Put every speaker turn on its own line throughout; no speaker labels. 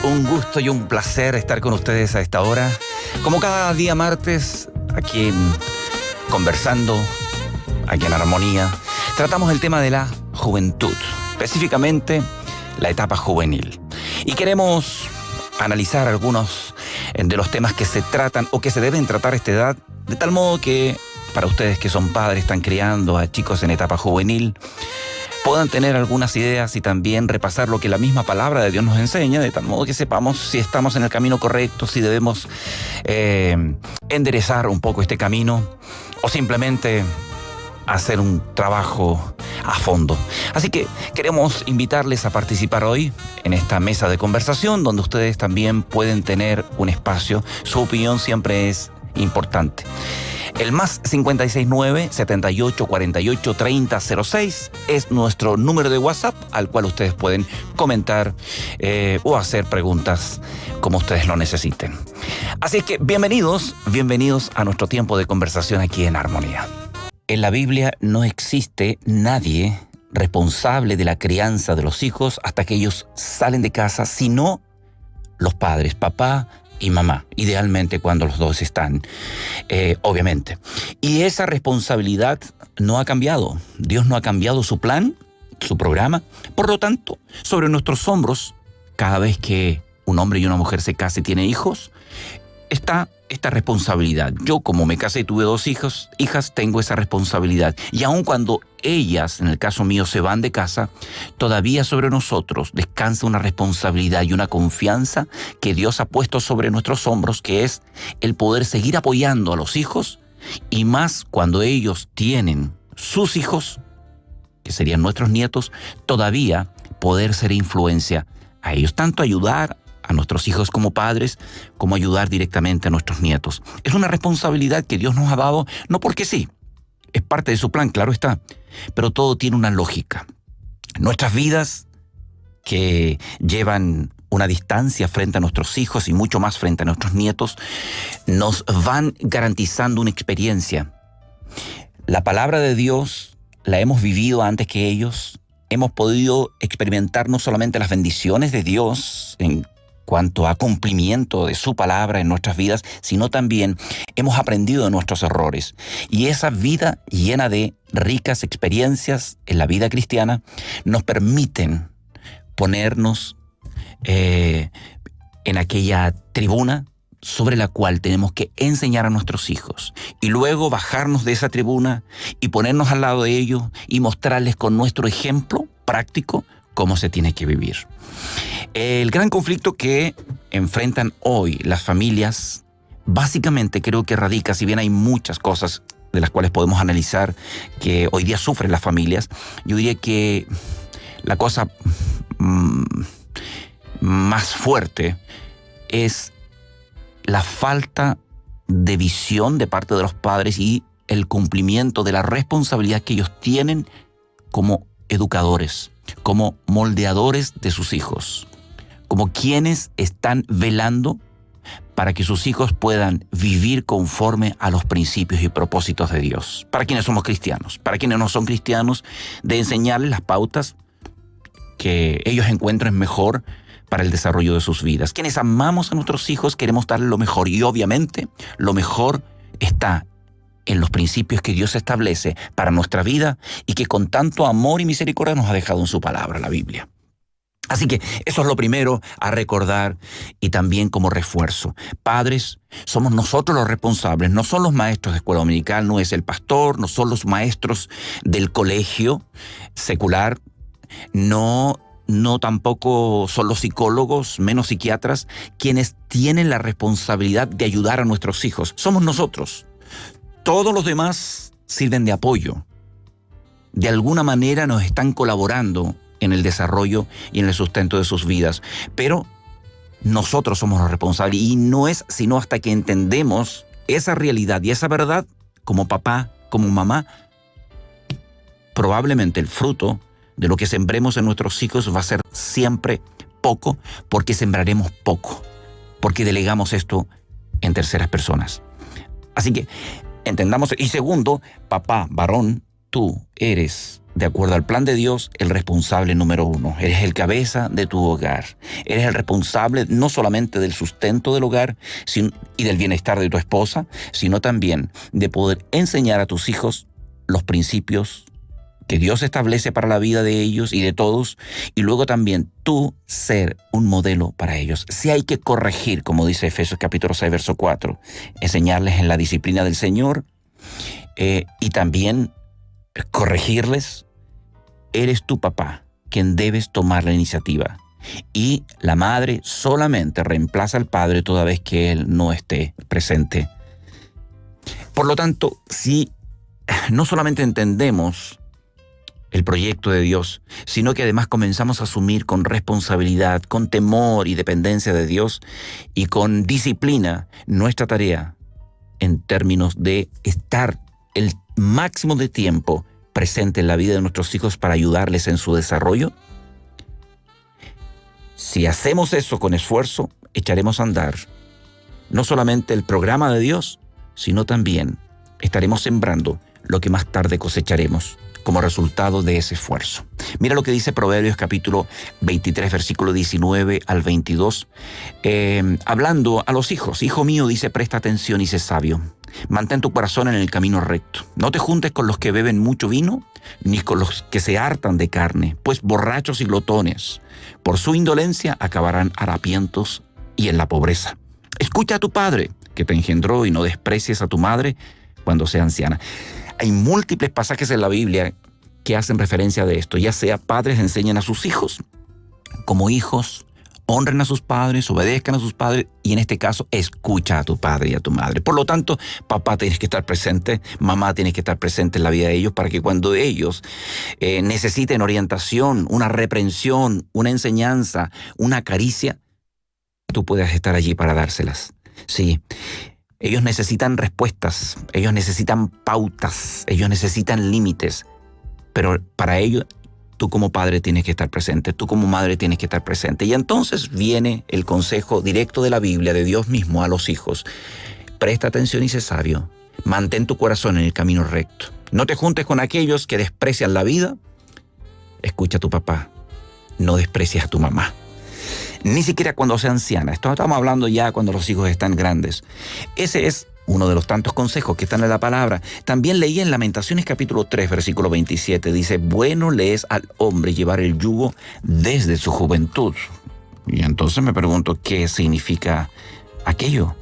un gusto y un placer estar con ustedes a esta hora. Como cada día martes, aquí Conversando, aquí en Armonía, tratamos el tema de la juventud, específicamente la etapa juvenil. Y queremos analizar algunos de los temas que se tratan o que se deben tratar a esta edad, de tal modo que para ustedes que son padres, están criando a chicos en etapa juvenil, puedan tener algunas ideas y también repasar lo que la misma palabra de Dios nos enseña, de tal modo que sepamos si estamos en el camino correcto, si debemos enderezar un poco este camino o simplemente hacer un trabajo a fondo. Así que queremos invitarles a participar hoy en esta mesa de conversación donde ustedes también pueden tener un espacio. Su opinión siempre es importante. El más 569-7848-3006 es nuestro número de WhatsApp al cual ustedes pueden comentar o hacer preguntas como ustedes lo necesiten. Así que bienvenidos a nuestro tiempo de conversación aquí en Armonía. En la Biblia no existe nadie responsable de la crianza de los hijos hasta que ellos salen de casa, sino los padres, papá y mamá, idealmente cuando los dos están, obviamente. Y esa responsabilidad no ha cambiado. Dios no ha cambiado su plan, su programa. Por lo tanto, sobre nuestros hombros, cada vez que un hombre y una mujer se casan y tienen hijos, está esta responsabilidad. Yo, como me casé y tuve 2 hijas, tengo esa responsabilidad. Y aun cuando ellas, en el caso mío, se van de casa, todavía sobre nosotros descansa una responsabilidad y una confianza que Dios ha puesto sobre nuestros hombros, que es el poder seguir apoyando a los hijos, y más cuando ellos tienen sus hijos, que serían nuestros nietos, todavía poder ser influencia a ellos, tanto ayudar a nuestros hijos como padres, como ayudar directamente a nuestros nietos. Es una responsabilidad que Dios nos ha dado, no porque sí, es parte de su plan, claro está, pero todo tiene una lógica. Nuestras vidas, que llevan una distancia frente a nuestros hijos y mucho más frente a nuestros nietos, nos van garantizando una experiencia. La palabra de Dios la hemos vivido antes que ellos, hemos podido experimentar no solamente las bendiciones de Dios en cuanto a cumplimiento de su palabra en nuestras vidas, sino también hemos aprendido de nuestros errores. Y esa vida llena de ricas experiencias en la vida cristiana nos permiten ponernos en aquella tribuna sobre la cual tenemos que enseñar a nuestros hijos y luego bajarnos de esa tribuna y ponernos al lado de ellos y mostrarles con nuestro ejemplo práctico cómo se tiene que vivir. El gran conflicto que enfrentan hoy las familias, básicamente creo que radica, si bien hay muchas cosas de las cuales podemos analizar que hoy día sufren las familias, yo diría que la cosa más fuerte es la falta de visión de parte de los padres y el cumplimiento de la responsabilidad que ellos tienen como educadores, como moldeadores de sus hijos, como quienes están velando para que sus hijos puedan vivir conforme a los principios y propósitos de Dios. Para quienes somos cristianos, para quienes no son cristianos, de enseñarles las pautas que ellos encuentren mejor para el desarrollo de sus vidas. Quienes amamos a nuestros hijos queremos darles lo mejor, y obviamente lo mejor está en los principios que Dios establece para nuestra vida y que con tanto amor y misericordia nos ha dejado en su palabra, la Biblia. Así que eso es lo primero a recordar, y también como refuerzo. Padres, somos nosotros los responsables, no son los maestros de escuela dominical, no es el pastor, no son los maestros del colegio secular, no tampoco son los psicólogos, menos psiquiatras, quienes tienen la responsabilidad de ayudar a nuestros hijos. Somos nosotros. Todos los demás sirven de apoyo. De alguna manera nos están colaborando en el desarrollo y en el sustento de sus vidas. Pero nosotros somos los responsables, y no es sino hasta que entendemos esa realidad y esa verdad como papá, como mamá, probablemente el fruto de lo que sembremos en nuestros hijos va a ser siempre poco, porque sembraremos poco, porque delegamos esto en terceras personas. Así que entendamos. Y segundo, papá, varón, tú eres de acuerdo al plan de Dios, el responsable número 1. Eres el cabeza de tu hogar. Eres el responsable no solamente del sustento del hogar y del bienestar de tu esposa, sino también de poder enseñar a tus hijos los principios que Dios establece para la vida de ellos y de todos, y luego también tú ser un modelo para ellos. Si hay que corregir, como dice Efesios capítulo 6, verso 4, enseñarles en la disciplina del Señor y también corregirles, eres tu papá quien debes tomar la iniciativa. Y la madre solamente reemplaza al padre toda vez que él no esté presente. Por lo tanto, si no solamente entendemos el proyecto de Dios, sino que además comenzamos a asumir con responsabilidad, con temor y dependencia de Dios y con disciplina nuestra tarea en términos de estar el máximo de tiempo presente en la vida de nuestros hijos para ayudarles en su desarrollo. Si hacemos eso con esfuerzo, echaremos a andar no solamente el programa de Dios, sino también estaremos sembrando lo que más tarde cosecharemos como resultado de ese esfuerzo. Mira lo que dice Proverbios capítulo 23, versículo 19 al 22, hablando a los hijos. Hijo mío, dice, presta atención y sé sabio. Mantén tu corazón en el camino recto. No te juntes con los que beben mucho vino, ni con los que se hartan de carne, pues borrachos y glotones, por su indolencia acabarán harapientos y en la pobreza. Escucha a tu padre, que te engendró, y no desprecies a tu madre cuando sea anciana. Hay múltiples pasajes en la Biblia que hacen referencia de esto, ya sea padres enseñan a sus hijos, como hijos honren a sus padres, obedezcan a sus padres, y en este caso, escucha a tu padre y a tu madre. Por lo tanto, papá tienes que estar presente, mamá tienes que estar presente en la vida de ellos para que cuando ellos necesiten orientación, una reprensión, una enseñanza, una caricia, tú puedas estar allí para dárselas. Sí. Ellos necesitan respuestas, ellos necesitan pautas, ellos necesitan límites, pero para ello tú como padre tienes que estar presente, tú como madre tienes que estar presente. Y entonces viene el consejo directo de la Biblia, de Dios mismo a los hijos. Presta atención y sé sabio, mantén tu corazón en el camino recto. No te juntes con aquellos que desprecian la vida. Escucha a tu papá, no desprecies a tu mamá. Ni siquiera cuando sea anciana. Esto estamos hablando ya cuando los hijos están grandes. Ese es uno de los tantos consejos que están en la palabra. También leí en Lamentaciones capítulo 3, versículo 27. Dice, bueno le es al hombre llevar el yugo desde su juventud. Y entonces me pregunto, ¿qué significa aquello?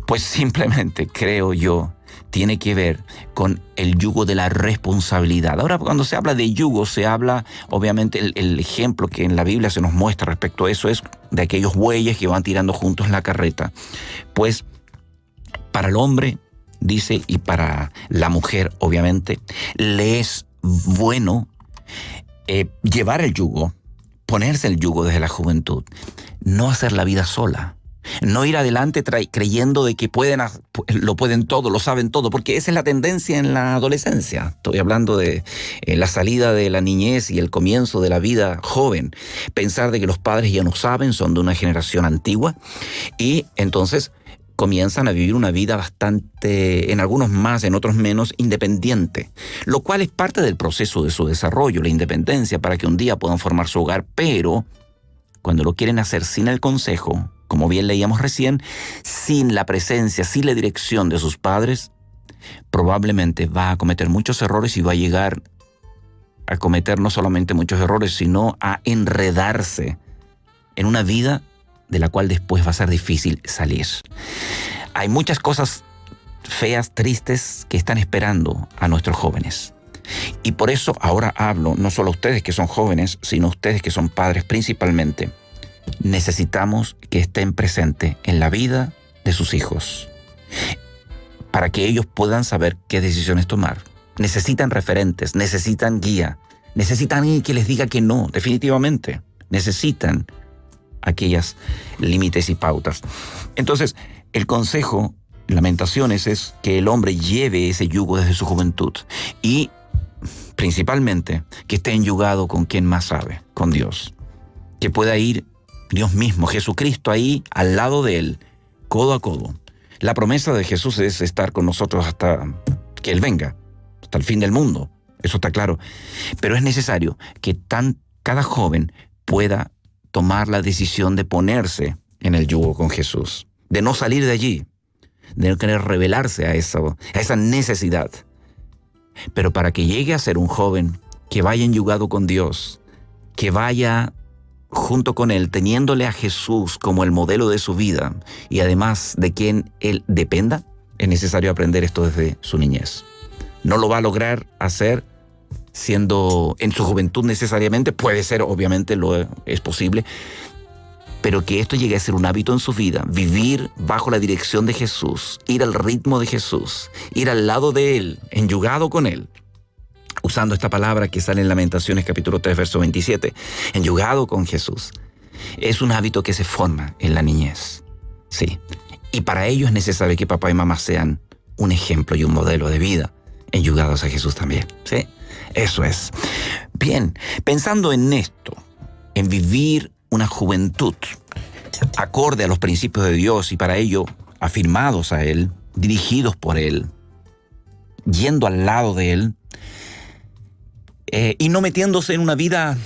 Pues simplemente, creo yo, tiene que ver con el yugo de la responsabilidad. Ahora, cuando se habla de yugo, se habla, obviamente, el ejemplo que en la Biblia se nos muestra respecto a eso es de aquellos bueyes que van tirando juntos en la carreta. Pues, para el hombre, dice, y para la mujer, obviamente, le es bueno llevar el yugo, ponerse el yugo desde la juventud, no hacer la vida sola. No ir adelante creyendo de que lo pueden todo, lo saben todo, porque esa es la tendencia en la adolescencia. Estoy hablando de la salida de la niñez y el comienzo de la vida joven. Pensar de que los padres ya no saben, son de una generación antigua, y entonces comienzan a vivir una vida bastante, en algunos más, en otros menos, independiente, lo cual es parte del proceso de su desarrollo, la independencia, para que un día puedan formar su hogar, pero cuando lo quieren hacer sin el consejo, como bien leíamos recién, sin la presencia, sin la dirección de sus padres, probablemente va a cometer muchos errores y va a llegar a cometer no solamente muchos errores, sino a enredarse en una vida de la cual después va a ser difícil salir. Hay muchas cosas feas, tristes, que están esperando a nuestros jóvenes. Y por eso ahora hablo, no solo a ustedes que son jóvenes, sino a ustedes que son padres principalmente. Necesitamos que estén presentes en la vida de sus hijos para que ellos puedan saber qué decisiones tomar. Necesitan referentes, necesitan guía, necesitan alguien que les diga que no, definitivamente. Necesitan aquellas límites y pautas. Entonces, el consejo, Lamentaciones, es que el hombre lleve ese yugo desde su juventud y principalmente que esté enyugado con quien más sabe, con Dios. Que pueda ir Dios mismo, Jesucristo, ahí al lado de él, codo a codo. La promesa de Jesús es estar con nosotros hasta que Él venga, hasta el fin del mundo. eso está claro. Pero es necesario que cada joven pueda tomar la decisión de ponerse en el yugo con Jesús, de no salir de allí, de no querer rebelarse a esa necesidad. Pero para que llegue a ser un joven que vaya enyugado con Dios, que vaya junto con Él, teniéndole a Jesús como el modelo de su vida y además de quien Él dependa, es necesario aprender esto desde su niñez. No lo va a lograr hacer siendo en su juventud necesariamente, puede ser, obviamente es posible, pero que esto llegue a ser un hábito en su vida, vivir bajo la dirección de Jesús, ir al ritmo de Jesús, ir al lado de Él, enyugado con Él, usando esta palabra que sale en Lamentaciones capítulo 3, verso 27, enyugado con Jesús. Es un hábito que se forma en la niñez, sí. Y para ello es necesario que papá y mamá sean un ejemplo y un modelo de vida, enyugados a Jesús también, sí. Eso es. Bien, pensando en esto, en vivir una juventud acorde a los principios de Dios y para ello afirmados a Él, dirigidos por Él, yendo al lado de Él, y no metiéndose en una vida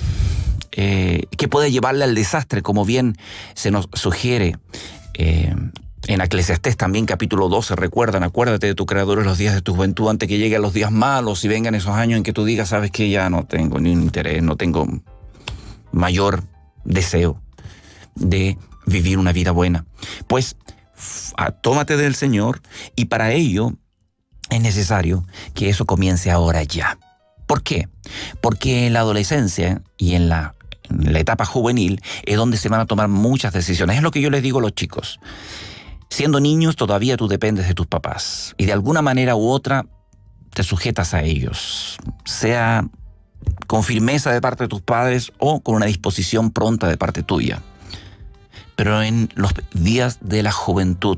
que pueda llevarle al desastre, como bien se nos sugiere en Eclesiastés también, capítulo 12, acuérdate de tu Creador en los días de tu juventud, antes que lleguen los días malos y vengan esos años en que tú digas, sabes que ya no tengo ni un interés, no tengo mayor deseo de vivir una vida buena. Pues tómate del Señor, y para ello es necesario que eso comience ahora ya. ¿Por qué? Porque en la adolescencia y en la etapa juvenil es donde se van a tomar muchas decisiones. Es lo que yo les digo a los chicos. Siendo niños todavía tú dependes de tus papás y de alguna manera u otra te sujetas a ellos, sea con firmeza de parte de tus padres o con una disposición pronta de parte tuya. Pero en los días de la juventud,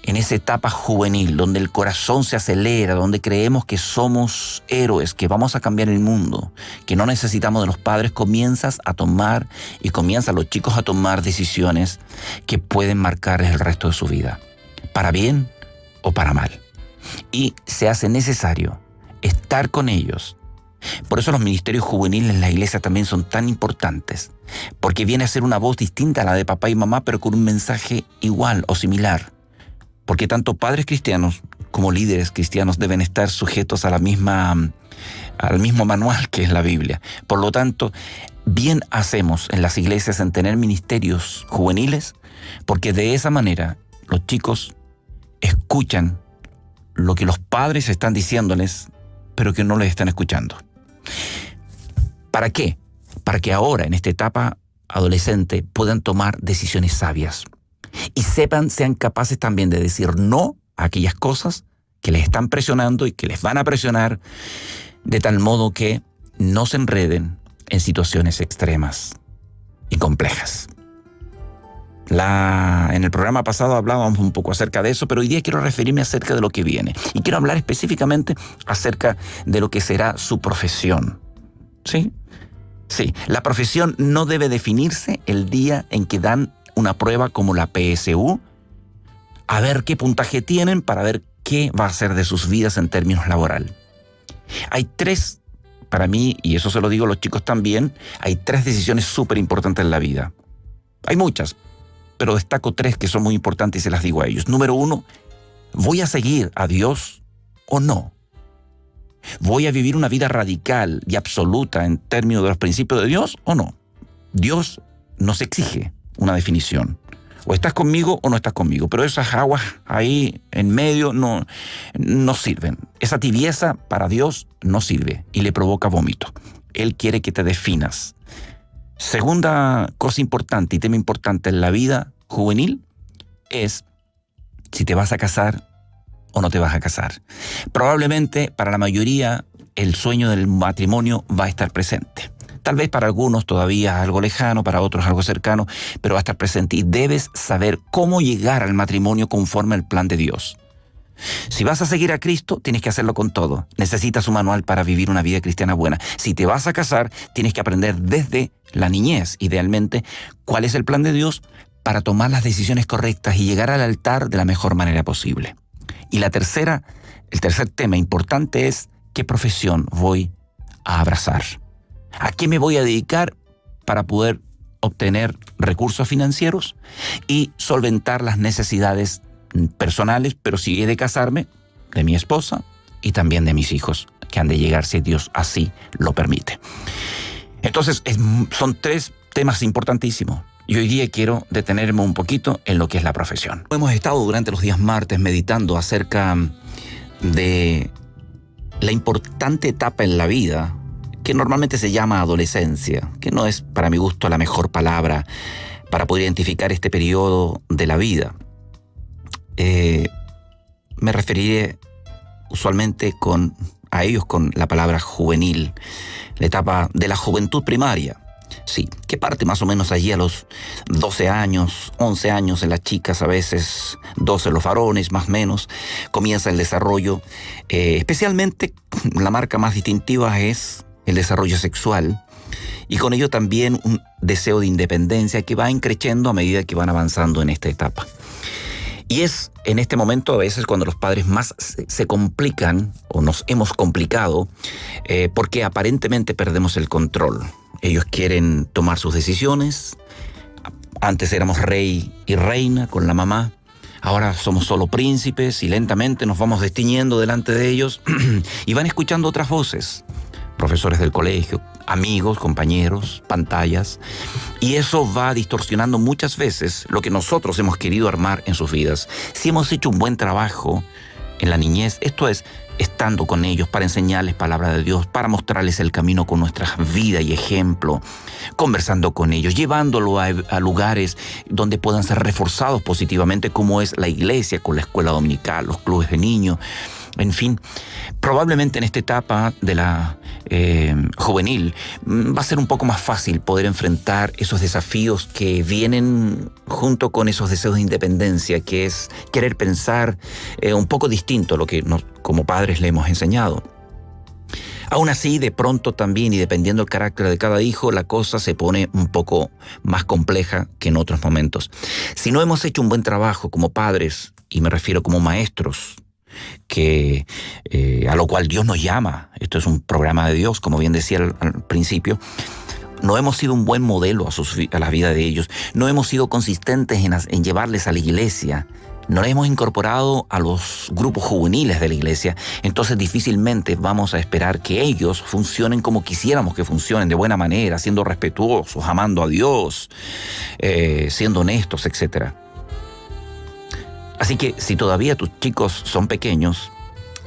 en esa etapa juvenil donde el corazón se acelera, donde creemos que somos héroes, que vamos a cambiar el mundo, que no necesitamos de los padres, comienzan los chicos a tomar decisiones que pueden marcarles el resto de su vida, para bien o para mal. Y se hace necesario estar con ellos. Por eso los ministerios juveniles en la iglesia también son tan importantes, porque viene a ser una voz distinta a la de papá y mamá, pero con un mensaje igual o similar. Porque tanto padres cristianos como líderes cristianos deben estar sujetos al mismo manual que es la Biblia. Por lo tanto, bien hacemos en las iglesias en tener ministerios juveniles, porque de esa manera los chicos escuchan lo que los padres están diciéndoles, pero que no les están escuchando. ¿Para qué? Para que ahora, en esta etapa adolescente, puedan tomar decisiones sabias. Y sean capaces también de decir no a aquellas cosas que les están presionando y que les van a presionar, de tal modo que no se enreden en situaciones extremas y complejas. En el programa pasado hablábamos un poco acerca de eso, pero hoy día quiero referirme acerca de lo que viene. Y quiero hablar específicamente acerca de lo que será su profesión. ¿Sí? Sí, la profesión no debe definirse el día en que dan una prueba como la PSU, a ver qué puntaje tienen para ver qué va a ser de sus vidas en términos laboral. Hay tres, para mí, y eso se lo digo a los chicos también, hay tres decisiones súper importantes en la vida. Hay muchas, pero destaco tres que son muy importantes y se las digo a ellos. Número 1, ¿voy a seguir a Dios o no? ¿Voy a vivir una vida radical y absoluta en términos de los principios de Dios o no? Dios nos exige una definición. O estás conmigo o no estás conmigo. Pero esas aguas ahí en medio no sirven. Esa tibieza para Dios no sirve y le provoca vómito. Él quiere que te definas. Segunda cosa importante y tema importante en la vida juvenil es si te vas a casar o no te vas a casar. Probablemente para la mayoría el sueño del matrimonio va a estar presente. Tal vez para algunos todavía algo lejano, para otros algo cercano, pero va a estar presente y debes saber cómo llegar al matrimonio conforme al plan de Dios. Si vas a seguir a Cristo, tienes que hacerlo con todo. Necesitas un manual para vivir una vida cristiana buena. Si te vas a casar, tienes que aprender desde la niñez, idealmente, cuál es el plan de Dios para tomar las decisiones correctas y llegar al altar de la mejor manera posible. Y el tercer tema importante es ¿qué profesión voy a abrazar? ¿A qué me voy a dedicar para poder obtener recursos financieros y solventar las necesidades personales, pero si he de casarme, de mi esposa y también de mis hijos, que han de llegar si Dios así lo permite? Entonces, son 3 temas importantísimos. Y hoy día quiero detenerme un poquito en lo que es la profesión. Hemos estado durante los días martes meditando acerca de la importante etapa en la vida que normalmente se llama adolescencia, que no es, para mi gusto, la mejor palabra para poder identificar este periodo de la vida. Me referiré usualmente a ellos con la palabra juvenil, la etapa de la juventud primaria. Sí, que parte más o menos allí a los 12 años, 11 años en las chicas, a veces 12 en los varones, más o menos, comienza el desarrollo. Especialmente la marca más distintiva es el desarrollo sexual y con ello también un deseo de independencia que va increciendo a medida que van avanzando en esta etapa. Y es en este momento a veces cuando los padres más se complican o nos hemos complicado porque aparentemente perdemos el control. Ellos quieren tomar sus decisiones. Antes éramos rey y reina con la mamá. Ahora somos solo príncipes y lentamente nos vamos destiñendo delante de ellos y van escuchando otras voces. Profesores del colegio, amigos, compañeros, pantallas. Y eso va distorsionando muchas veces lo que nosotros hemos querido armar en sus vidas. Si hemos hecho un buen trabajo en la niñez, esto es, estando con ellos para enseñarles palabra de Dios, para mostrarles el camino con nuestra vida y ejemplo, conversando con ellos, llevándolo a lugares donde puedan ser reforzados positivamente, como es la iglesia, con la escuela dominical, los clubes de niños. En fin, probablemente en esta etapa de la juvenil va a ser un poco más fácil poder enfrentar esos desafíos que vienen junto con esos deseos de independencia, que es querer pensar un poco distinto a lo que como padres le hemos enseñado. Aún así, de pronto también, y dependiendo del carácter de cada hijo, la cosa se pone un poco más compleja que en otros momentos. Si no hemos hecho un buen trabajo como padres, y me refiero como maestros, a lo cual Dios nos llama, esto es un programa de Dios, como bien decía al principio, no hemos sido un buen modelo a la vida de ellos, no hemos sido consistentes en llevarles a la iglesia, no les hemos incorporado a los grupos juveniles de la iglesia, entonces difícilmente vamos a esperar que ellos funcionen como quisiéramos que funcionen, de buena manera, siendo respetuosos, amando a Dios, siendo honestos, etc. Así que si todavía tus chicos son pequeños,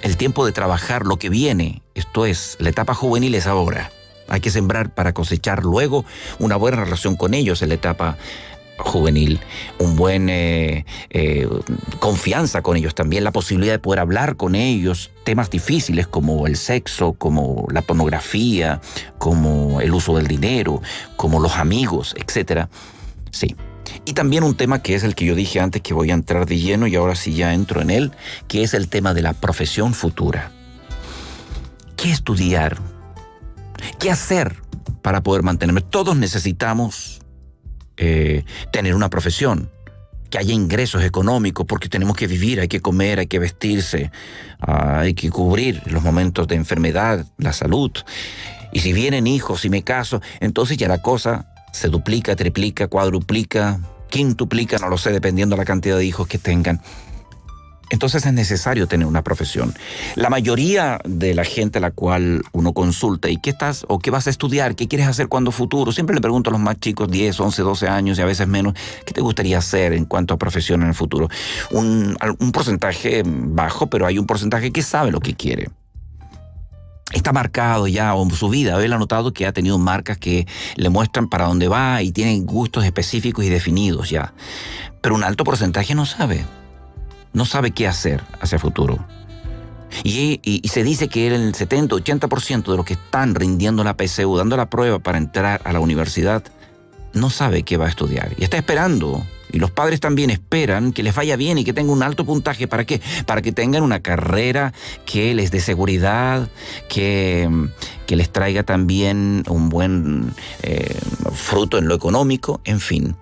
el tiempo de trabajar lo que viene, esto es, la etapa juvenil es ahora. Hay que sembrar para cosechar luego una buena relación con ellos en la etapa juvenil, un buen confianza con ellos también, la posibilidad de poder hablar con ellos temas difíciles como el sexo, como la pornografía, como el uso del dinero, como los amigos, etc. Sí. Y también un tema que es el que yo dije antes que voy a entrar de lleno y ahora sí ya entro en él, que es el tema de la profesión futura. ¿Qué estudiar? ¿Qué hacer para poder mantenerme? Todos necesitamos tener una profesión, que haya ingresos económicos, porque tenemos que vivir, hay que comer, hay que vestirse, hay que cubrir los momentos de enfermedad, la salud. Y si vienen hijos y me caso, entonces ya la cosa se duplica, triplica, cuadruplica, quintuplica, no lo sé, dependiendo de la cantidad de hijos que tengan. Entonces es necesario tener una profesión. La mayoría de la gente a la cual uno consulta, ¿y qué estás o qué vas a estudiar? ¿Qué quieres hacer cuando futuro? Siempre le pregunto a los más chicos, 10, 11, 12 años y a veces menos, ¿qué te gustaría hacer en cuanto a profesión en el futuro? Un porcentaje bajo, pero hay un porcentaje que sabe lo que quiere. Está marcado ya, o su vida, él ha notado que ha tenido marcas que le muestran para dónde va y tienen gustos específicos y definidos ya. Pero un alto porcentaje no sabe qué hacer hacia el futuro. Y se dice que el 70-80% de los que están rindiendo la PSU, dando la prueba para entrar a la universidad, no sabe qué va a estudiar. Y está esperando. Y los padres también esperan que les vaya bien y que tengan un alto puntaje. ¿Para qué? Para que tengan una carrera que les dé seguridad, que les traiga también un buen fruto en lo económico, en fin.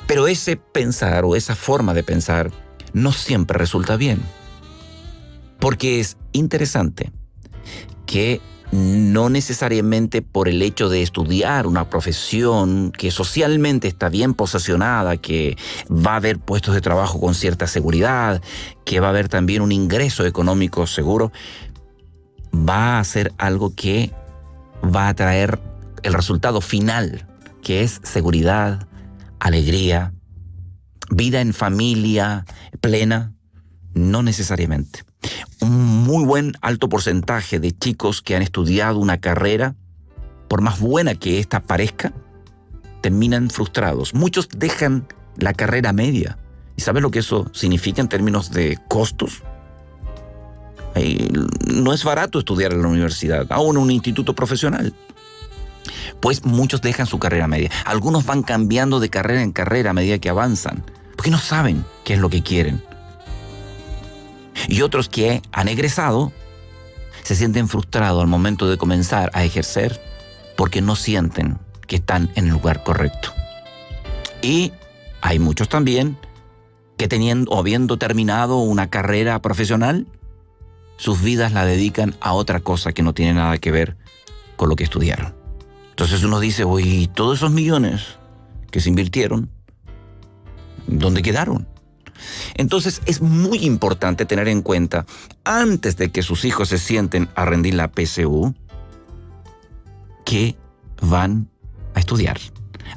Pero ese pensar o esa forma de pensar no siempre resulta bien. Porque es interesante que no necesariamente por el hecho de estudiar una profesión que socialmente está bien posicionada, que va a haber puestos de trabajo con cierta seguridad, que va a haber también un ingreso económico seguro, va a ser algo que va a traer el resultado final, que es seguridad, alegría, vida en familia plena. No necesariamente. Un muy buen alto porcentaje de chicos que han estudiado una carrera, por más buena que ésta parezca, terminan frustrados. Muchos dejan la carrera media. ¿Y sabes lo que eso significa en términos de costos? No es barato estudiar en la universidad, aún en un instituto profesional. Pues muchos dejan su carrera media. Algunos van cambiando de carrera en carrera a medida que avanzan, porque no saben qué es lo que quieren. Y otros que han egresado se sienten frustrados al momento de comenzar a ejercer porque no sienten que están en el lugar correcto. Y hay muchos también que teniendo o habiendo terminado una carrera profesional, sus vidas la dedican a otra cosa que no tiene nada que ver con lo que estudiaron. Entonces uno dice, uy, todos esos millones que se invirtieron, ¿dónde quedaron? Entonces es muy importante tener en cuenta, antes de que sus hijos se sienten a rendir la PSU, que van a estudiar,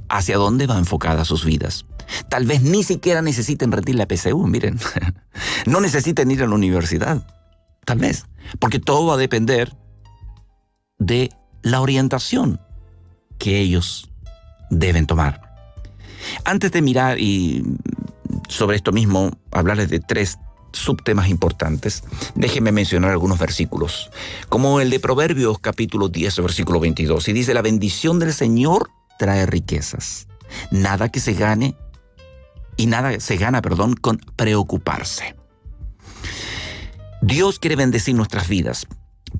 hacia dónde van enfocadas sus vidas. Tal vez ni siquiera necesiten rendir la PSU, miren, no necesiten ir a la universidad, tal vez, porque todo va a depender de la orientación que ellos deben tomar. Antes de mirar y sobre esto mismo, hablarles de 3 subtemas importantes, déjenme mencionar algunos versículos, como el de Proverbios capítulo 10, versículo 22, y dice: la bendición del Señor trae riquezas, nada se gana con preocuparse. Dios quiere bendecir nuestras vidas,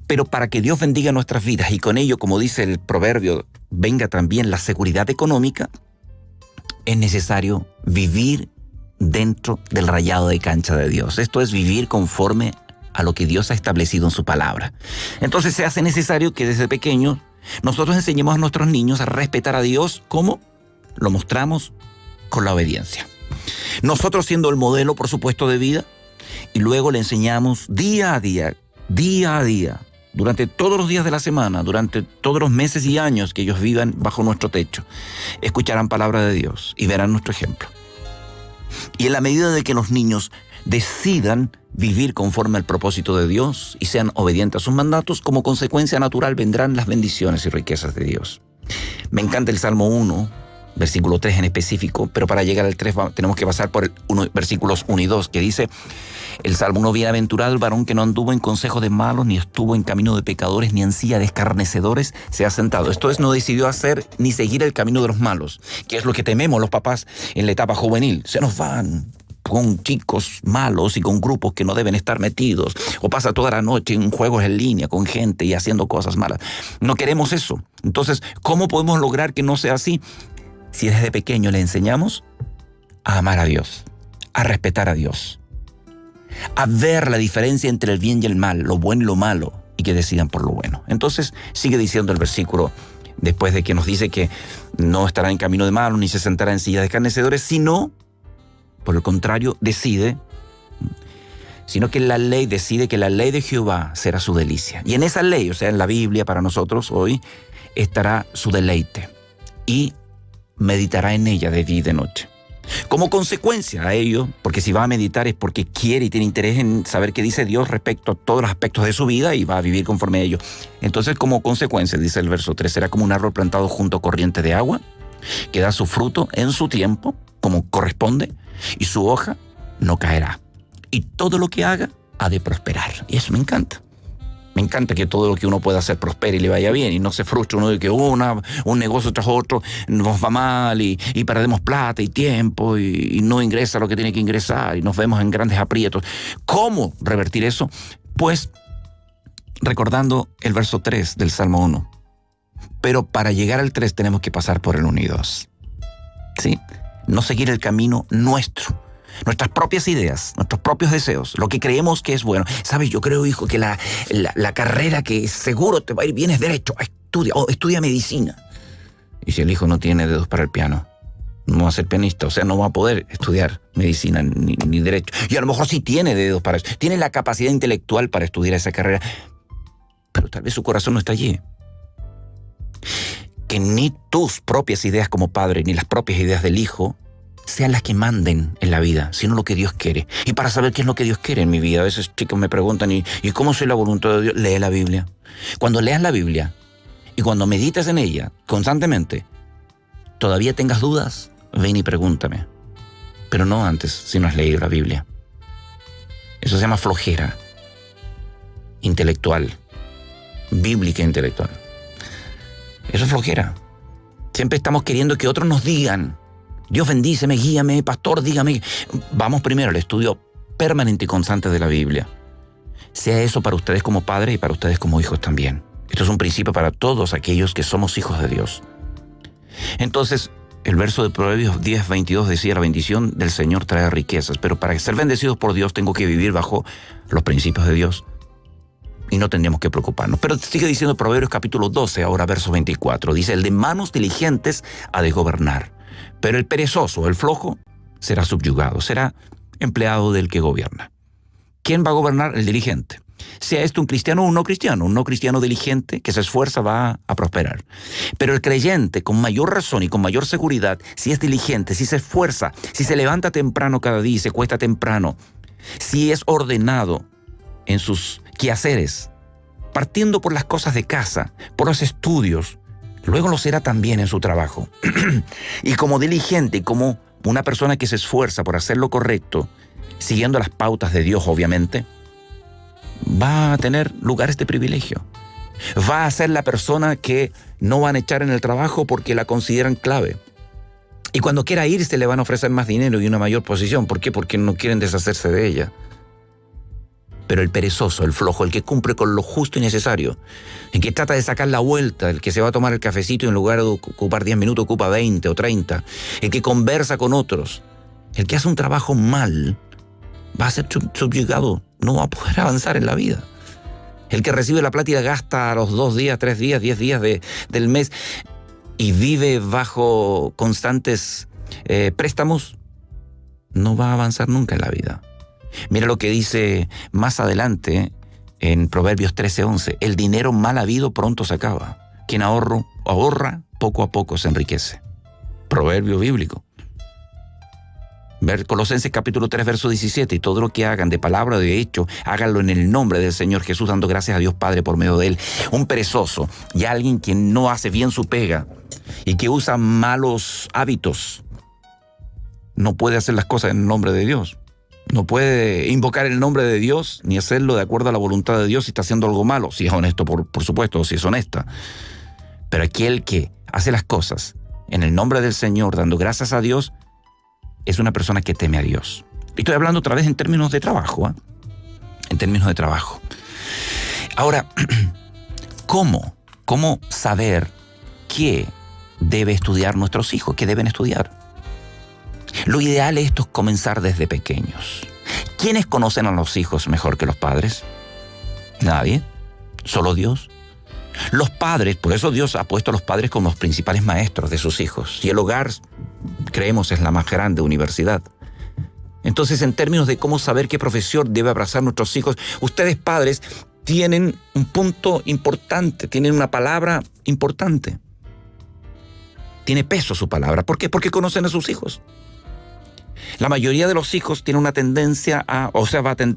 pero para que Dios bendiga nuestras vidas y con ello, como dice el proverbio, venga también la seguridad económica, es necesario vivir dentro del rayado de cancha de Dios. Esto es vivir conforme a lo que Dios ha establecido en su palabra. Entonces se hace necesario que desde pequeños nosotros enseñemos a nuestros niños a respetar a Dios. ¿Cómo? Lo mostramos con la obediencia. Nosotros siendo el modelo, por supuesto, de vida, y luego le enseñamos día a día, durante todos los días de la semana, durante todos los meses y años que ellos vivan bajo nuestro techo, escucharán palabra de Dios y verán nuestro ejemplo. Y en la medida de que los niños decidan vivir conforme al propósito de Dios y sean obedientes a sus mandatos, como consecuencia natural vendrán las bendiciones y riquezas de Dios. Me encanta el Salmo 1, versículo 3 en específico, pero para llegar al 3 tenemos que pasar por versículos 1 y 2, que dice el Salmo 1: bienaventurado el varón que no anduvo en consejo de malos, ni estuvo en camino de pecadores, ni en silla de escarnecedores se ha sentado. Esto es, no decidió hacer ni seguir el camino de los malos, que es lo que tememos los papás en la etapa juvenil. Se nos van con chicos malos y con grupos que no deben estar metidos, o pasa toda la noche en juegos en línea con gente y haciendo cosas malas. No queremos eso. Entonces, ¿cómo podemos lograr que no sea así? Si desde pequeño le enseñamos a amar a Dios, a respetar a Dios, a ver la diferencia entre el bien y el mal, lo bueno y lo malo, y que decidan por lo bueno. Entonces sigue diciendo el versículo, después de que nos dice que no estará en camino de malos, ni se sentará en silla de escarnecedores, sino, por el contrario, sino que la ley decide que la ley de Jehová será su delicia. Y en esa ley, o sea, en la Biblia para nosotros hoy, estará su deleite. Y meditará en ella de día y de noche. Como consecuencia a ello, porque si va a meditar es porque quiere y tiene interés en saber qué dice Dios respecto a todos los aspectos de su vida y va a vivir conforme a ello. Entonces, como consecuencia, dice el verso 3, será como un árbol plantado junto a corriente de agua, que da su fruto en su tiempo, como corresponde, y su hoja no caerá. Y todo lo que haga ha de prosperar. Y eso me encanta. Me encanta que todo lo que uno pueda hacer prospere y le vaya bien y no se frustre uno de que un negocio tras otro nos va mal y perdemos plata y tiempo y no ingresa lo que tiene que ingresar y nos vemos en grandes aprietos. ¿Cómo revertir eso? Pues recordando el verso 3 del Salmo 1. Pero para llegar al 3 tenemos que pasar por el 1 y 2. ¿Sí? No seguir el camino nuestro, nuestras propias ideas, nuestros propios deseos, lo que creemos que es bueno. ¿Sabes? Yo creo, hijo, que la carrera que seguro te va a ir bien es derecho. Estudia medicina. Y si el hijo no tiene dedos para el piano, no va a ser pianista, o sea, no va a poder estudiar medicina ni derecho. Y a lo mejor sí tiene dedos para eso, tiene la capacidad intelectual para estudiar esa carrera, pero tal vez su corazón no está allí. Que ni tus propias ideas como padre, ni las propias ideas del hijo, sean las que manden en la vida, sino lo que Dios quiere. Y para saber qué es lo que Dios quiere en mi vida, a veces chicos me preguntan, ¿y cómo soy la voluntad de Dios? Lee la Biblia. Cuando leas la Biblia y cuando medites en ella constantemente, todavía tengas dudas, ven y pregúntame. Pero no antes, si no has leído la Biblia. Eso se llama flojera intelectual, bíblica intelectual. Eso es flojera. Siempre estamos queriendo que otros nos digan, Dios bendíceme, guíame, pastor, dígame. Vamos primero al estudio permanente y constante de la Biblia. Sea eso para ustedes como padres y para ustedes como hijos también. Esto es un principio para todos aquellos que somos hijos de Dios. Entonces, el verso de Proverbios 10:22 decía, la bendición del Señor trae riquezas, pero para ser bendecidos por Dios tengo que vivir bajo los principios de Dios y no tendríamos que preocuparnos. Pero sigue diciendo Proverbios capítulo 12, ahora verso 24, dice, el de manos diligentes ha de gobernar, pero el perezoso, el flojo, será subyugado, será empleado del que gobierna. ¿Quién va a gobernar? El diligente. Sea esto un cristiano o un no cristiano diligente que se esfuerza va a prosperar. Pero el creyente, con mayor razón y con mayor seguridad, si es diligente, si se esfuerza, si se levanta temprano cada día y se cuesta temprano, si es ordenado en sus quehaceres, partiendo por las cosas de casa, por los estudios, luego lo será también en su trabajo. Y como diligente y como una persona que se esfuerza por hacer lo correcto, siguiendo las pautas de Dios, obviamente, va a tener lugares de privilegio. Va a ser la persona que no van a echar en el trabajo porque la consideran clave. Y cuando quiera irse le van a ofrecer más dinero y una mayor posición. ¿Por qué? Porque no quieren deshacerse de ella. Pero el perezoso, el flojo, el que cumple con lo justo y necesario, el que trata de sacar la vuelta, el que se va a tomar el cafecito y en lugar de ocupar 10 minutos ocupa 20 o 30, el que conversa con otros, el que hace un trabajo mal, va a ser subyugado, no va a poder avanzar en la vida. El que recibe la plata y la gasta a los 2 días, 3 días, 10 días del mes y vive bajo constantes préstamos, no va a avanzar nunca en la vida. Mira lo que dice más adelante en Proverbios 13:11. El dinero mal habido pronto se acaba. Quien ahorra, poco a poco se enriquece. Proverbio bíblico. Ver Colosenses capítulo 3, verso 17. Y todo lo que hagan de palabra o de hecho, háganlo en el nombre del Señor Jesús, dando gracias a Dios Padre por medio de Él. Un perezoso y alguien que no hace bien su pega y que usa malos hábitos, no puede hacer las cosas en el nombre de Dios. No puede invocar el nombre de Dios ni hacerlo de acuerdo a la voluntad de Dios si está haciendo algo malo, si es honesto, por supuesto, o si es honesta. Pero aquel que hace las cosas en el nombre del Señor, dando gracias a Dios, es una persona que teme a Dios. Y estoy hablando otra vez en términos de trabajo, ¿eh? En términos de trabajo. Ahora, ¿cómo saber qué debe estudiar nuestros hijos? ¿Qué deben estudiar? Lo ideal es esto comenzar desde pequeños. ¿Quiénes conocen a los hijos mejor que los padres? Nadie. Solo Dios. Los padres, por eso Dios ha puesto a los padres como los principales maestros de sus hijos. Y el hogar, creemos, es la más grande universidad. Entonces, en términos de cómo saber qué profesión debe abrazar nuestros hijos, ustedes padres tienen un punto importante, tienen una palabra importante. Tiene peso su palabra. ¿Por qué? Porque conocen a sus hijos. La mayoría de los hijos tienen una tendencia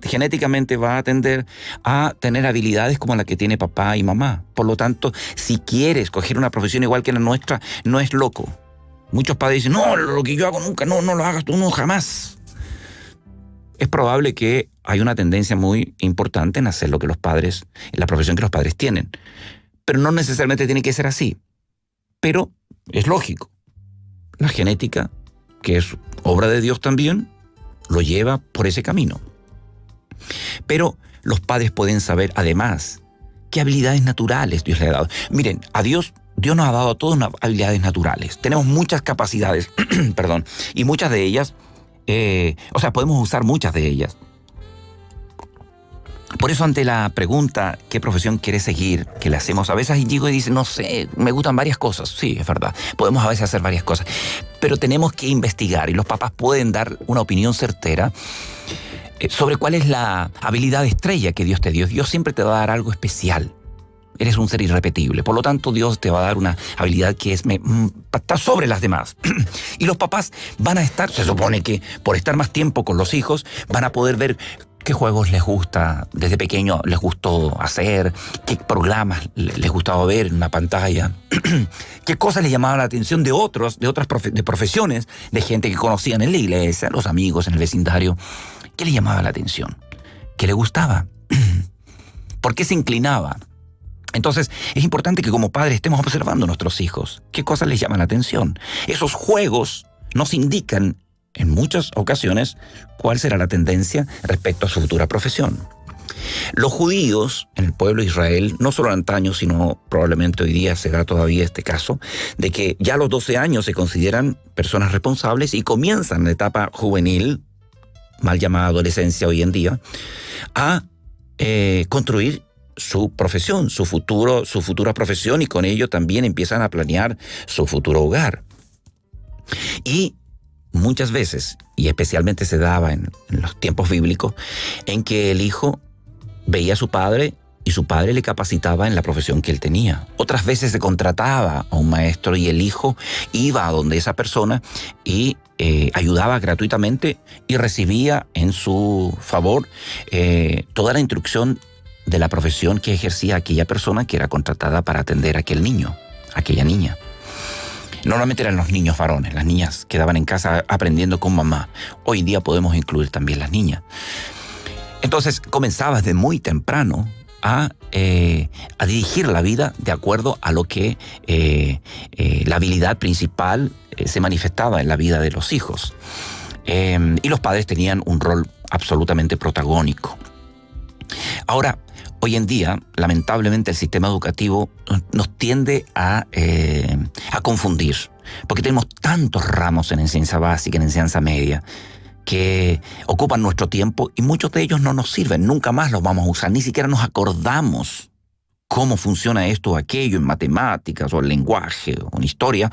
genéticamente va a tender a tener habilidades como la que tiene papá y mamá. Por lo tanto, si quieres coger una profesión igual que la nuestra, no es loco. Muchos padres dicen, no, lo que yo hago nunca, no lo hagas tú, no, jamás. Es probable que hay una tendencia muy importante en hacer lo que los padres, en la profesión que los padres tienen. Pero no necesariamente tiene que ser así. Pero es lógico. La genética, que es obra de Dios también, lo lleva por ese camino. Pero los padres pueden saber, además, qué habilidades naturales Dios le ha dado. Miren, a Dios nos ha dado a todos habilidades naturales. Tenemos muchas capacidades, y muchas de ellas podemos usar muchas de ellas. Por eso, ante la pregunta ¿qué profesión quieres seguir?, que le hacemos a veces, Íñigo dice, no sé, me gustan varias cosas. Sí, es verdad, podemos a veces hacer varias cosas, pero tenemos que investigar, y los papás pueden dar una opinión certera sobre cuál es la habilidad estrella que Dios te dio. Dios siempre te va a dar algo especial. Eres un ser irrepetible. Por lo tanto, Dios te va a dar una habilidad que está sobre las demás. Y los papás van a estar, se supone que por estar más tiempo con los hijos, van a poder ver qué juegos les gusta, desde pequeño les gustó hacer, qué programas les gustaba ver en una pantalla, qué cosas les llamaban la atención de otras profesiones, de gente que conocían en la iglesia, los amigos, en el vecindario. ¿Qué les llamaba la atención? ¿Qué les gustaba? ¿Por qué se inclinaba? Entonces, es importante que como padres estemos observando a nuestros hijos. ¿Qué cosas les llaman la atención? Esos juegos nos indican en muchas ocasiones cuál será la tendencia respecto a su futura profesión. Los judíos en el pueblo de Israel, no solo antaño, sino probablemente hoy día se da todavía este caso, de que ya a los 12 años se consideran personas responsables y comienzan la etapa juvenil, mal llamada adolescencia hoy en día, a construir su profesión, su futura profesión, y con ello también empiezan a planear su futuro hogar. Y muchas veces, y especialmente se daba en los tiempos bíblicos, en que el hijo veía a su padre y su padre le capacitaba en la profesión que él tenía. Otras veces se contrataba a un maestro y el hijo iba a donde esa persona y ayudaba gratuitamente y recibía en su favor toda la instrucción de la profesión que ejercía aquella persona que era contratada para atender a aquel niño, aquella niña. Normalmente eran los niños varones, las niñas quedaban en casa aprendiendo con mamá. Hoy en día podemos incluir también las niñas. Entonces comenzaba desde muy temprano a dirigir la vida de acuerdo a lo que la habilidad principal se manifestaba en la vida de los hijos. Y los padres tenían un rol absolutamente protagónico. Ahora, hoy en día, lamentablemente, el sistema educativo nos tiende a confundir, porque tenemos tantos ramos en enseñanza básica, en enseñanza media, que ocupan nuestro tiempo y muchos de ellos no nos sirven, nunca más los vamos a usar, ni siquiera nos acordamos cómo funciona esto o aquello en matemáticas o en lenguaje o en historia.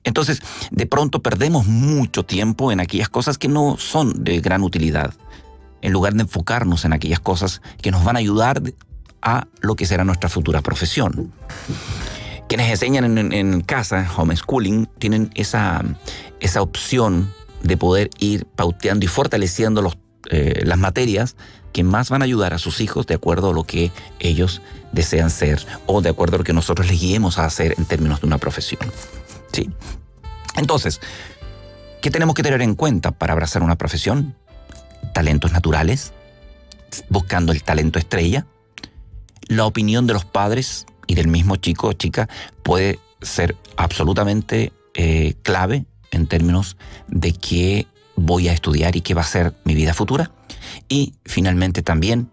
Entonces, de pronto perdemos mucho tiempo en aquellas cosas que no son de gran utilidad, en lugar de enfocarnos en aquellas cosas que nos van a ayudar a lo que será nuestra futura profesión. Quienes enseñan en casa, homeschooling, tienen esa opción de poder ir pauteando y fortaleciendo las materias que más van a ayudar a sus hijos de acuerdo a lo que ellos desean ser o de acuerdo a lo que nosotros les guiemos a hacer en términos de una profesión. ¿Sí? Entonces, ¿qué tenemos que tener en cuenta para abrazar una profesión? Talentos naturales, buscando el talento estrella. La opinión de los padres y del mismo chico o chica puede ser absolutamente clave en términos de qué voy a estudiar y qué va a ser mi vida futura. Y finalmente también,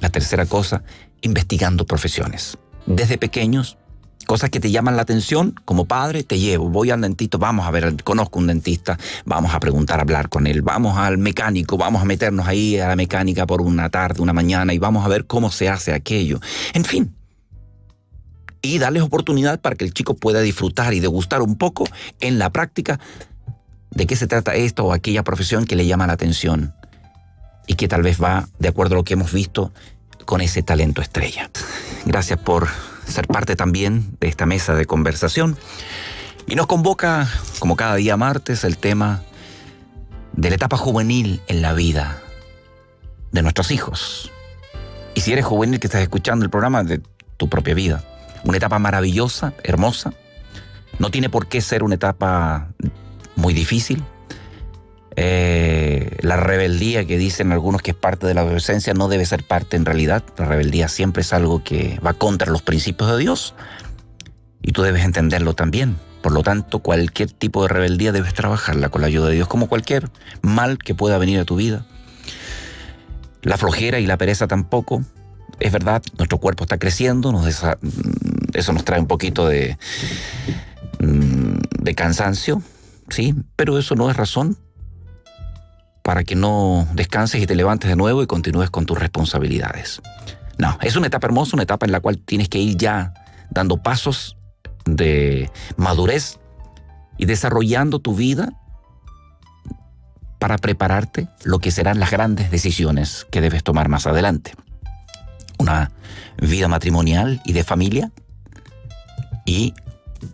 la tercera cosa, investigando profesiones. Desde pequeños, cosas que te llaman la atención, como padre, te llevo, voy al dentista, vamos a ver, conozco un dentista, vamos a preguntar, a hablar con él, vamos al mecánico, vamos a meternos ahí a la mecánica por una tarde, una mañana, y vamos a ver cómo se hace aquello. En fin, y darles oportunidad para que el chico pueda disfrutar y degustar un poco en la práctica de qué se trata esto o aquella profesión que le llama la atención y que tal vez va de acuerdo a lo que hemos visto con ese talento estrella. Gracias por ser parte también de esta mesa de conversación. Y nos convoca, como cada día martes, el tema de la etapa juvenil en la vida de nuestros hijos. Y si eres juvenil que estás escuchando el programa, de tu propia vida. Una etapa maravillosa, hermosa. No tiene por qué ser una etapa muy difícil. La rebeldía que dicen algunos que es parte de la adolescencia no debe ser parte en realidad. La rebeldía siempre es algo que va contra los principios de Dios y tú debes entenderlo también. Por lo tanto, cualquier tipo de rebeldía debes trabajarla con la ayuda de Dios, como cualquier mal que pueda venir a tu vida. La flojera y la pereza tampoco. Es verdad, nuestro cuerpo está creciendo, eso nos trae un poquito de cansancio, ¿sí? Pero eso no es razón para que no descanses y te levantes de nuevo y continúes con tus responsabilidades. No, es una etapa hermosa, una etapa en la cual tienes que ir ya dando pasos de madurez y desarrollando tu vida para prepararte lo que serán las grandes decisiones que debes tomar más adelante. Una vida matrimonial y de familia y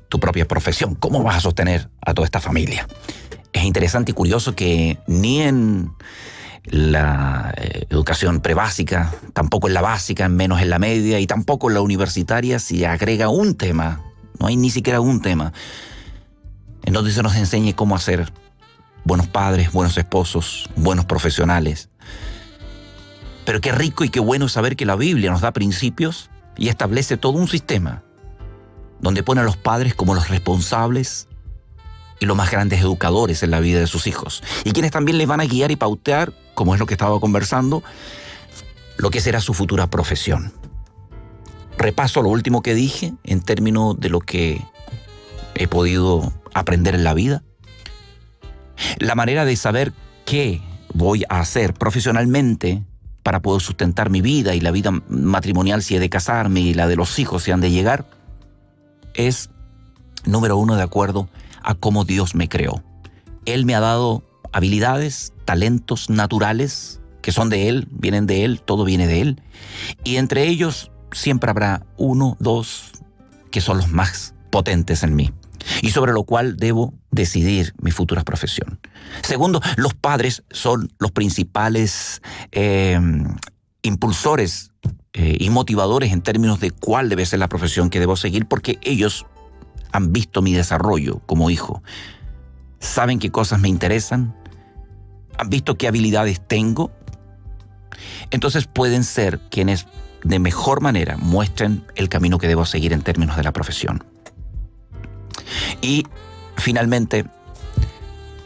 tu propia profesión. ¿Cómo vas a sostener a toda esta familia? Es interesante y curioso que ni en la educación prebásica, tampoco en la básica, menos en la media y tampoco en la universitaria se agrega un tema, no hay ni siquiera un tema en donde se nos enseñe cómo hacer buenos padres, buenos esposos, buenos profesionales. Pero qué rico y qué bueno saber que la Biblia nos da principios y establece todo un sistema donde pone a los padres como los responsables y los más grandes educadores en la vida de sus hijos, y quienes también les van a guiar y pautear, como es lo que estaba conversando, lo que será su futura profesión. Repaso lo último que dije en términos de lo que he podido aprender en la vida. La manera de saber qué voy a hacer profesionalmente para poder sustentar mi vida y la vida matrimonial si he de casarme y la de los hijos si han de llegar, es, número uno, de acuerdo a cómo Dios me creó. Él me ha dado habilidades, talentos naturales que son de Él, vienen de Él, todo viene de Él. Y entre ellos siempre habrá uno, dos, que son los más potentes en mí y sobre lo cual debo decidir mi futura profesión. Segundo, los padres son los principales impulsores y motivadores en términos de cuál debe ser la profesión que debo seguir, porque ellos han visto mi desarrollo como hijo, saben qué cosas me interesan, han visto qué habilidades tengo, entonces pueden ser quienes de mejor manera muestren el camino que debo seguir en términos de la profesión. Y finalmente,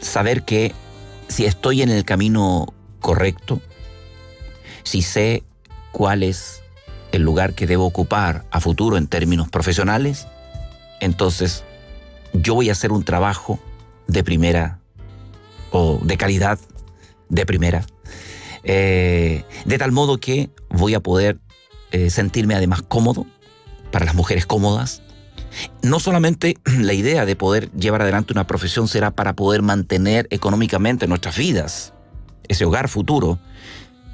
saber que si estoy en el camino correcto, si sé cuál es el lugar que debo ocupar a futuro en términos profesionales, entonces yo voy a hacer un trabajo de primera o de calidad de primera, de tal modo que voy a poder sentirme además cómodo, para las mujeres cómodas. No solamente la idea de poder llevar adelante una profesión será para poder mantener económicamente nuestras vidas, ese hogar futuro,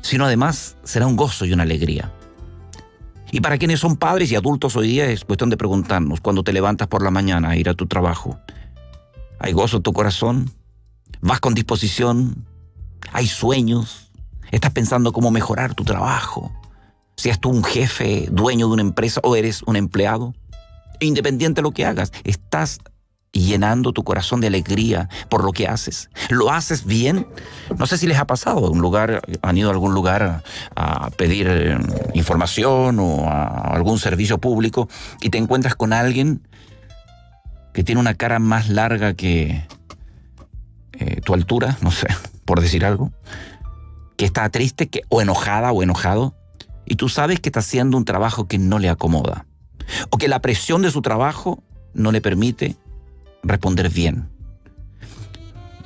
sino además será un gozo y una alegría. Y para quienes son padres y adultos hoy día es cuestión de preguntarnos, cuando te levantas por la mañana a ir a tu trabajo, ¿hay gozo en tu corazón? ¿Vas con disposición? ¿Hay sueños? ¿Estás pensando cómo mejorar tu trabajo? ¿Seas tú un jefe, dueño de una empresa o eres un empleado? Independiente de lo que hagas, estás llenando tu corazón de alegría por lo que haces. ¿Lo haces bien? No sé si les ha pasado, han ido a algún lugar a pedir información o a algún servicio público y te encuentras con alguien que tiene una cara más larga que tu altura, no sé, por decir algo, que está triste o enojada o enojado, y tú sabes que está haciendo un trabajo que no le acomoda, o que la presión de su trabajo no le permite responder bien.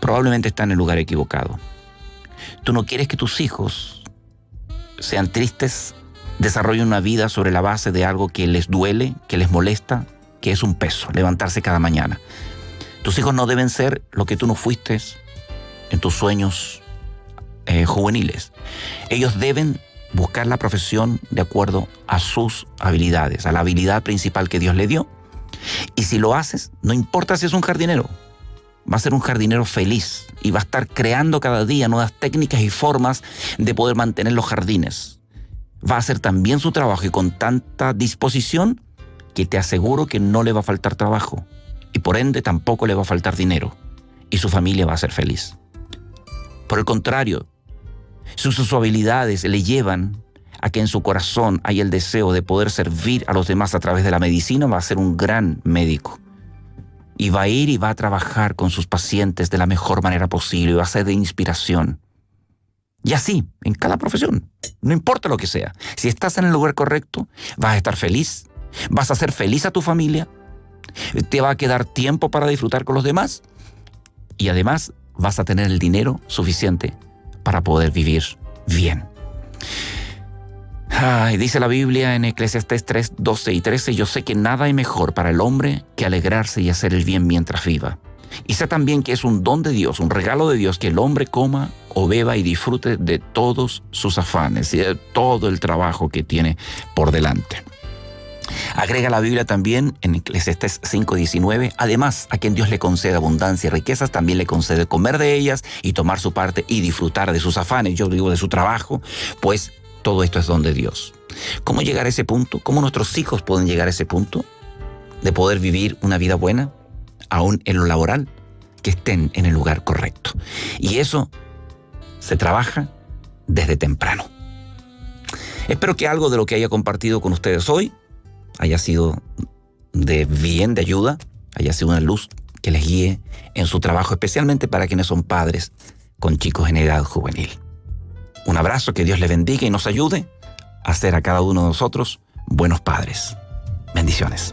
Probablemente está en el lugar equivocado. Tú no quieres que tus hijos sean tristes, desarrollen una vida sobre la base de algo que les duele, que les molesta, que es un peso, levantarse cada mañana. Tus hijos no deben ser lo que tú no fuiste en tus sueños juveniles. Ellos deben buscar la profesión de acuerdo a sus habilidades, a la habilidad principal que Dios le dio. Y si lo haces, no importa si es un jardinero, va a ser un jardinero feliz y va a estar creando cada día nuevas técnicas y formas de poder mantener los jardines. Va a hacer también su trabajo y con tanta disposición que te aseguro que no le va a faltar trabajo y por ende tampoco le va a faltar dinero y su familia va a ser feliz. Por el contrario, sus habilidades le llevan a que en su corazón hay el deseo de poder servir a los demás a través de la medicina, va a ser un gran médico. Y va a ir y va a trabajar con sus pacientes de la mejor manera posible, va a ser de inspiración. Y así, en cada profesión, no importa lo que sea. Si estás en el lugar correcto, vas a estar feliz, vas a hacer feliz a tu familia, te va a quedar tiempo para disfrutar con los demás y además vas a tener el dinero suficiente para poder vivir bien. Dice la Biblia en Eclesiastés 3, 12 y 13, yo sé que nada hay mejor para el hombre que alegrarse y hacer el bien mientras viva. Y sé también que es un don de Dios, un regalo de Dios, que el hombre coma o beba y disfrute de todos sus afanes y de todo el trabajo que tiene por delante. Agrega la Biblia también en Eclesiastés 5:19, además a quien Dios le concede abundancia y riquezas, también le concede comer de ellas y tomar su parte y disfrutar de sus afanes, yo digo de su trabajo, pues todo esto es don de Dios. ¿Cómo llegar a ese punto? ¿Cómo nuestros hijos pueden llegar a ese punto de poder vivir una vida buena, aún en lo laboral, que estén en el lugar correcto? Y eso se trabaja desde temprano. Espero que algo de lo que haya compartido con ustedes hoy haya sido de bien, de ayuda, haya sido una luz que les guíe en su trabajo, especialmente para quienes son padres con chicos en edad juvenil. Un abrazo, que Dios les bendiga y nos ayude a ser a cada uno de nosotros buenos padres. Bendiciones.